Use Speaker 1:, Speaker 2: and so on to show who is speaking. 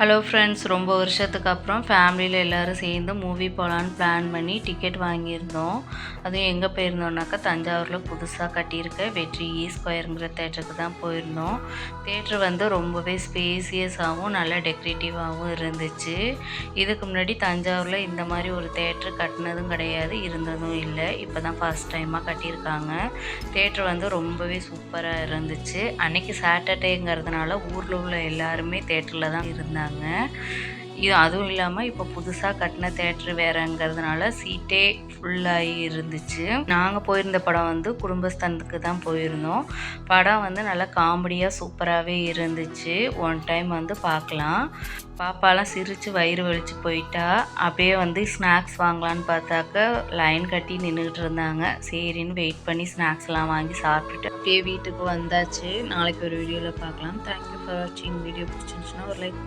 Speaker 1: Hello friends, ரொம்ப வருஷத்துக்கு அப்புறம் ஃபேமிலியில் எல்லோரும் சேர்ந்து மூவி போகலான்னு பிளான் பண்ணி டிக்கெட் வாங்கியிருந்தோம். அதுவும் எங்கே போயிருந்தோம்னாக்கா தஞ்சாவூரில் புதுசாக கட்டியிருக்க வெற்றி ஸ்கொயருங்கிற தேட்டருக்கு தான் போயிருந்தோம். தேட்ரு வந்து ரொம்பவே ஸ்பேசியஸாகவும் நல்ல டெக்கரேட்டிவாகவும் இருந்துச்சு. இதுக்கு முன்னாடி தஞ்சாவூரில் இந்த மாதிரி ஒரு தேட்ரு கட்டினதும் கிடையாது, இருந்ததும் இல்லை. இப்போ தான் ஃபஸ்ட் டைமாக கட்டியிருக்காங்க. தேட்ரு வந்து ரொம்பவே சூப்பராக இருந்துச்சு. அன்றைக்கி சாட்டர்டேங்கிறதுனால ஊரில் உள்ள எல்லாருமே தேட்டரில் தான் இருந்தாங்க. அதுவும் இல்லாமல் இப்போ புதுசாக கட்டின தேட்ரு வேறங்கிறதுனால சீட்டே ஃபுல்லாகி இருந்துச்சு. நாங்கள் போயிருந்த படம் வந்து குடும்பஸ்தனுக்கு தான் போயிருந்தோம். படம் வந்து நல்லா காமெடியாக சூப்பராகவே இருந்துச்சு. ஒன் டைம் வந்து பார்க்கலாம். பாப்பாலாம் சிரித்து வயிறு வலிச்சு போயிட்டா. அப்படியே வந்து ஸ்நாக்ஸ் வாங்கலான்னு பார்த்தாக்க லைன் கட்டி நின்றுட்டு இருந்தாங்க. சரின்னு வெயிட் பண்ணி ஸ்நாக்ஸ்லாம் வாங்கி சாப்பிட்டுட்டு அப்படியே வீட்டுக்கு வந்தாச்சு. நாளைக்கு ஒரு வீடியோவில் பார்க்கலாம். தேங்க்யூ ஃபார் வாட்சிங். வீடியோ பிடிச்சிருந்துச்சுன்னா ஒரு லைக்